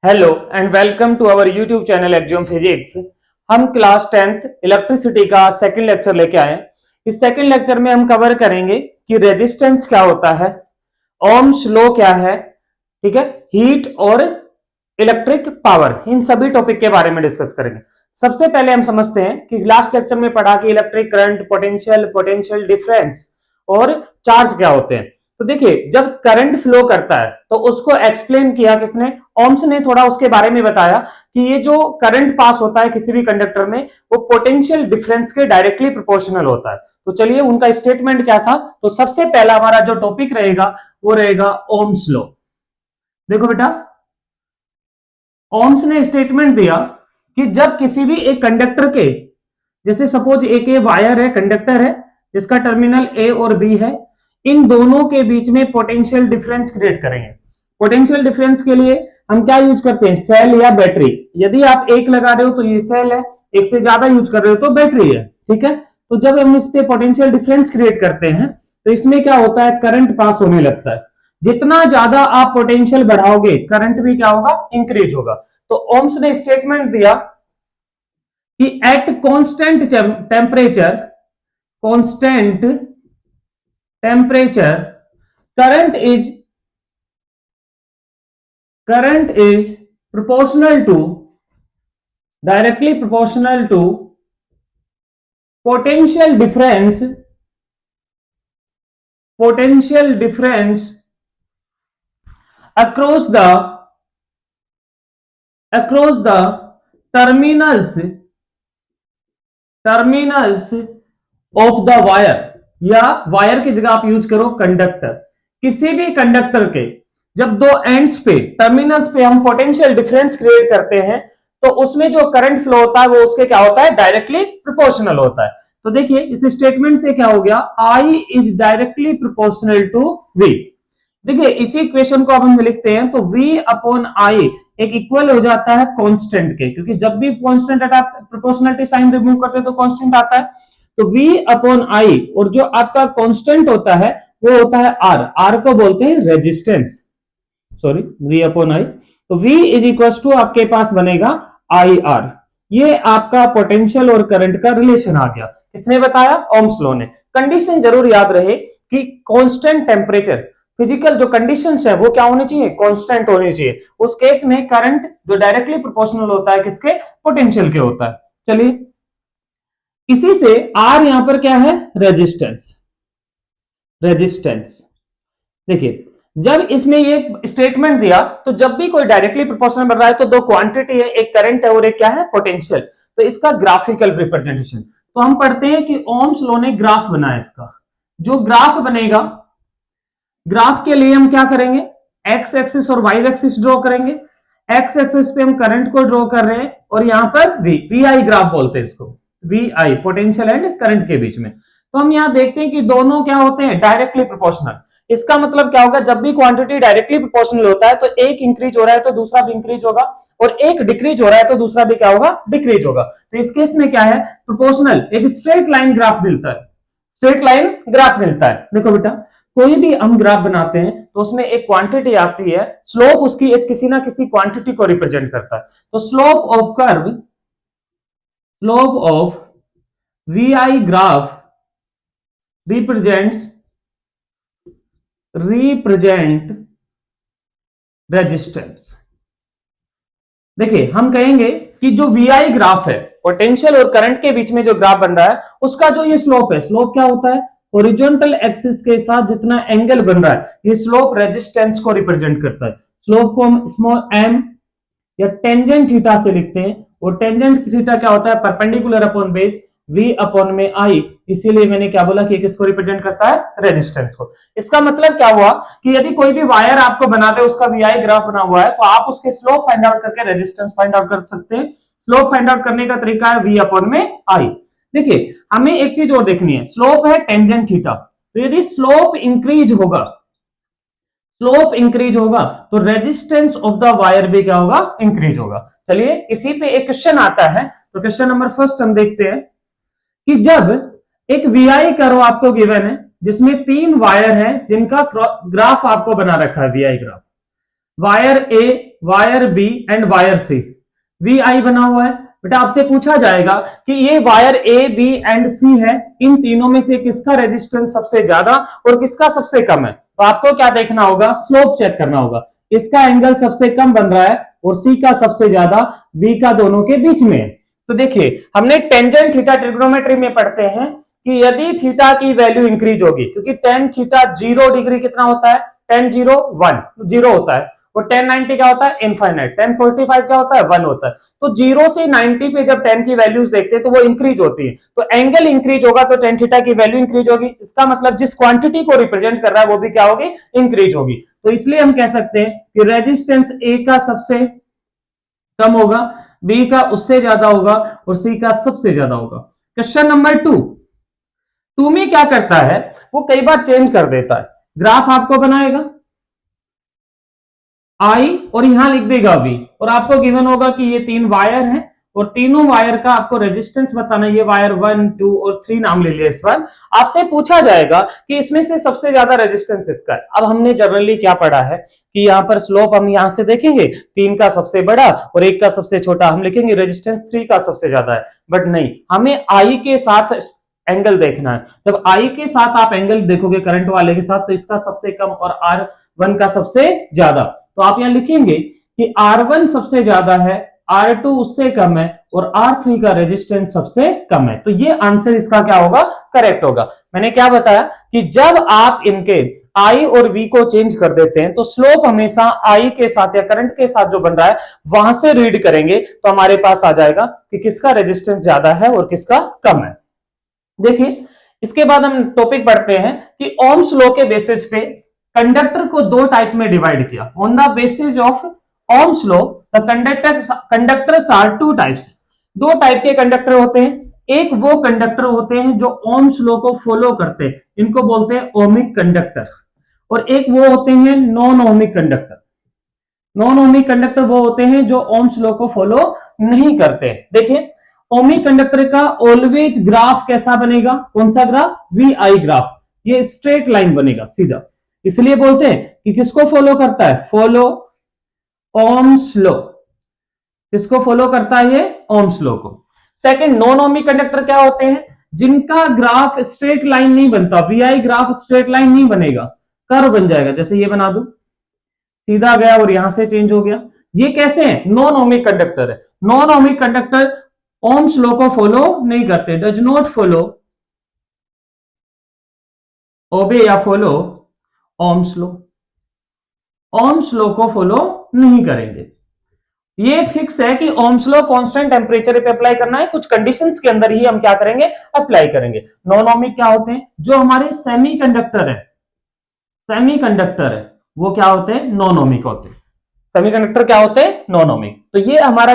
Hello and welcome to our YouTube channel axiom physics. हम class 10th electricity का second lecture लेके आए। इस सेकंड लेक्चर में हम कवर करेंगे कि रेजिस्टेंस क्या होता है, ओम्स लॉ क्या है, ठीक है, हीट और इलेक्ट्रिक पावर, इन सभी टॉपिक के बारे में डिस्कस करेंगे। सबसे पहले हम समझते हैं कि लास्ट लेक्चर में पढ़ा कि इलेक्ट्रिक करंट, पोटेंशियल डिफरेंस और चार्ज क्या होते हैं। तो देखिए, जब करंट फ्लो करता है तो उसको एक्सप्लेन किया किसने, ओम्स ने थोड़ा उसके बारे में बताया कि ये जो करंट पास होता है किसी भी कंडक्टर में वो पोटेंशियल डिफरेंस के डायरेक्टली प्रोपोर्शनल होता है। तो चलिए उनका स्टेटमेंट क्या था। तो सबसे पहला हमारा जो टॉपिक रहेगा वो रहेगा ओम्स लॉ। देखो बेटा, ओम्स ने स्टेटमेंट दिया कि जब किसी भी एक कंडक्टर के, जैसे सपोज एक ये वायर है, कंडक्टर है जिसका टर्मिनल ए और बी है, इन दोनों के बीच में पोटेंशियल डिफरेंस क्रिएट करेंगे। पोटेंशियल डिफरेंस के लिए हम क्या यूज करते हैं, सेल या बैटरी। यदि आप एक लगा रहे हो तो ये सेल है, एक से ज्यादा यूज कर रहे हो तो बैटरी है, ठीक है। तो जब हम इस पे पोटेंशियल डिफरेंस क्रिएट करते हैं तो इसमें क्या होता है, करंट पास होने लगता है। जितना ज्यादा आप पोटेंशियल बढ़ाओगे करंट भी क्या होगा, इंक्रीज होगा। तो ओम्स ने स्टेटमेंट दिया कि at constant temperature, constant temperature current is proportional to, directly proportional to potential difference across the terminals of the wire, या वायर की जगह आप यूज करो कंडक्टर। किसी भी कंडक्टर के जब दो एंड्स पे, टर्मिनल्स पे हम पोटेंशियल डिफरेंस क्रिएट करते हैं तो उसमें जो करंट फ्लो होता है वो उसके क्या होता है, डायरेक्टली प्रोपोर्शनल होता है। तो देखिए इस स्टेटमेंट से क्या हो गया, I is directly proportional to V। देखिए इसी इक्वेशन को अब हम लिखते हैं तो V अपॉन I एक इक्वल हो जाता है कांस्टेंट के, क्योंकि जब भी कांस्टेंट हटा प्रोपोर्शनलिटी साइन रिमूव करते हैं तो कांस्टेंट आता है। तो V अपॉन I, और जो आपका कांस्टेंट होता है वो होता है R। R को बोलते हैं resistance, sorry, V upon I। तो V इज इक्वल टू आपके पास बनेगा IR। ये आपका पोटेंशियल और करंट का रिलेशन आ गया। किसने बताया, ओम्स लॉ ने। कंडीशन जरूर याद रहे कि कांस्टेंट टेम्परेचर, फिजिकल जो कंडीशंस है वो क्या होनी चाहिए, कांस्टेंट होनी चाहिए। उस केस में करंट जो डायरेक्टली प्रोपोर्शनल होता है किसके, पोटेंशियल के होता है। चलिए इसी से R यहां पर क्या है, रेजिस्टेंस। देखिए जब इसमें ये स्टेटमेंट दिया तो जब भी कोई डायरेक्टली प्रोपोर्शनल बढ़ रहा है तो दो क्वांटिटी है, एक करंट है और एक क्या है, पोटेंशियल। तो इसका ग्राफिकल रिप्रेजेंटेशन तो हम पढ़ते हैं कि ओम्स लॉ ने ग्राफ बनाया इसका। जो ग्राफ बनेगा, ग्राफ के लिए हम क्या करेंगे, एक्स एक्सिस और वाई एक्सिस ड्रॉ करेंगे। एक्स एक्सिस पे हम करंट को ड्रॉ कर रहे हैं और यहां पर वी आई ग्राफ बोलते हैं इसको, V I potential and current के बीच में। तो हम यहां देखते हैं कि दोनों क्या होते हैं, डायरेक्टली प्रोपोर्शनल। इसका मतलब क्या होगा, जब भी क्वांटिटी डायरेक्टली प्रोपोर्शनल होता है तो एक इंक्रीज हो रहा है तो दूसरा भी इंक्रीज होगा, और एक डिक्रीज हो रहा है तो दूसरा भी क्या होगा, डिक्रीज होगा। तो इस केस में क्या है, प्रोपोर्शनल एक स्ट्रेट लाइन ग्राफ मिलता है, स्ट्रेट लाइन ग्राफ मिलता है। देखो बेटा, कोई भी हम ग्राफ बनाते हैं तो उसमें एक क्वांटिटी आती है, स्लोप उसकी एक किसी ना किसी क्वांटिटी को रिप्रेजेंट करता है। तो slope of curve, slope of V I graph represent resistance. देखिए हम कहेंगे कि जो वी आई ग्राफ है, पोटेंशियल और करंट के बीच में जो ग्राफ बन रहा है उसका जो ये स्लोप है, स्लोप क्या होता है, हॉरिजॉन्टल एक्सिस के साथ जितना एंगल बन रहा है ये स्लोप रेजिस्टेंस को रिप्रेजेंट करता है। स्लोप को हम स्मॉल एम या टेंजेंट थीटा से लिखते हैं, और टेंजेंट थीटा क्या होता है, perpendicular upon base v upon में आई। इसीलिए मैंने क्या बोला कि किसको रिप्रेजेंट करता है, रेजिस्टेंस को। इसका मतलब क्या हुआ कि यदि कोई भी वायर आपको बना दे, उसका वी आई ग्राफ बना हुआ है, तो आप उसके स्लोप फाइंड आउट करके रेजिस्टेंस फाइंड आउट कर सकते हैं। स्लोप फाइंड आउट करने का तरीका है v अपॉन में आई। देखिए हमें एक चीज और देखनी है, स्लोप है टेंजेंट थीटा, तो यदि स्लोप इंक्रीज होगा, स्लोप इंक्रीज होगा तो रेजिस्टेंस ऑफ द वायर भी क्या होगा, इंक्रीज होगा। चलिए इसी पे एक क्वेश्चन आता है, तो क्वेश्चन नंबर फर्स्ट हम देखते हैं कि जब एक वीआई कर्व आपको गिवन है जिसमें 3 वायर हैं जिनका ग्राफ आपको बना रखा है, VI graph. Wire A wire B and wire C, V I बना हुआ है। बेटा आपसे पूछा जाएगा कि ये wire A B and C है, इन तीनों में से किसका रेजिस्टेंस सबसे ज्यादा और किसका सबसे कम है। तो आपको क्या देखना होगा, स्लोप चेक करना होगा। इसका एंगल सबसे कम बन रहा है और सी का सबसे ज्यादा, बी का दोनों के बीच में है। तो देखिए हमने टेंजेंट थीटा ट्रिग्नोमेट्री में पढ़ते हैं कि यदि थीटा की वैल्यू इंक्रीज होगी, क्योंकि टेन थीटा 0 डिग्री कितना होता है, 10 0 होता है, और 1090 क्या होता है, इनफाइनाइट। 1045 क्या होता है, 1 होता है। तो 0 से 90 पे जब 10 की वैल्यूज देखते हैं तो वो इंक्रीज होती है, तो एंगल इंक्रीज होगा तो टेन थीटा की वैल्यू इंक्रीज होगी। इसका मतलब जिस क्वांटिटी को रिप्रेजेंट कर रहा है वो भी क्या होगी, इंक्रीज होगी। तो इसलिए हम कह सकते हैं कि रेजिस्टेंस ए का सबसे कम होगा, बी का उससे ज्यादा होगा और सी का सबसे ज्यादा होगा। क्वेश्चन नंबर 2 में क्या करता है, वो कई बार चेंज कर देता है। ग्राफ आपको बनाएगा आई और यहां लिख देगा वी, और आपको गिवन होगा कि ये 3 वायर हैं और तीनों वायर का आपको रेजिस्टेंस बताना। ये वायर 1 2 और 3 नाम ले लिया। इस बार आपसे पूछा जाएगा कि इसमें से सबसे ज्यादा रेजिस्टेंस किसका है। अब हमने जनरली क्या पढ़ा है कि यहां पर स्लोप हम यहां से देखेंगे, 3 का सबसे बड़ा और 1 का सबसे छोटा, हम लिखेंगे रेजिस्टेंस 3 का सबसे ज्यादा है। बट नहीं, हमें आई के साथ एंगल देखना है। जब आई के साथ आप एंगल देखोगे करंट वाले के साथ, तो इसका सबसे कम और R1 का सबसे ज्यादा। तो आप यहां लिखेंगे कि R1 सबसे ज्यादा है, R2 उससे कम है और R3 का रेजिस्टेंस सबसे कम है। तो ये आंसर इसका क्या होगा, करेक्ट होगा। मैंने क्या बताया कि जब आप इनके I और V को चेंज कर देते हैं तो स्लोप हमेशा I के साथ या करंट के साथ जो बन रहा है वहां से रीड करेंगे, तो हमारे पास आ जाएगा कि किसका रेजिस्टेंस ज्यादा है और किसका कम है। देखिए इसके बाद हम टॉपिक पढ़ते हैं कि ओम्स लॉ के बेसिस पे कंडक्टर को 2 टाइप में डिवाइड किया। On the basis of Ohm's law the conductors are 2 types. 2 type के कंडक्टर होते हैं। एक वो कंडक्टर होते हैं जो ओम्स लॉ को फॉलो करते हैं, इनको बोलते हैं ओमिक कंडक्टर, और एक वो होते हैं non ohmic conductor. Non ohmic conductor वो होते हैं जो ओम्स लॉ को फॉलो नहीं करते। देखिए ओमिक कंडक्टर का ऑलवेज ग्राफ कैसा बनेगा, कौन सा ग्राफ, वी आई ग्राफ। ये स्ट्रेट लाइन बनेगा सीधा, इसलिए बोलते हैं कि किसको फॉलो करता है, फॉलो ओम्स लॉ। किसको फॉलो करता है, ये ओम्स लॉ को। सेकंड नॉन ओमिक कंडक्टर क्या होते हैं, जिनका ग्राफ स्ट्रेट लाइन नहीं बनता, V I graph straight line नहीं बनेगा, कर्व बन जाएगा। जैसे ये बना दू, सीधा गया और यहां से चेंज हो गया। ये कैसे है, नॉन ओमिक कंडक्टर है। Non ohmic conductor ohms law को फॉलो नहीं करते, डज नॉट फॉलो, ओबे या follow Ohm's law. Ohms law को फॉलो नहीं करेंगे। ये फिक्स है कि ओम्स लॉ कांस्टेंट टेम्परेचर पे अप्लाई करना है, कुछ कंडीशंस के अंदर ही हम क्या करेंगे, अप्लाई करेंगे। नॉन ओमिक क्या होते हैं, जो हमारे सेमीकंडक्टर है, सेमीकंडक्टर है वो क्या होते हैं, नॉन ओमिक होते हैं। सेमीकंडक्टर क्या होते हैं, नॉन ओमिक। तो ये हमारा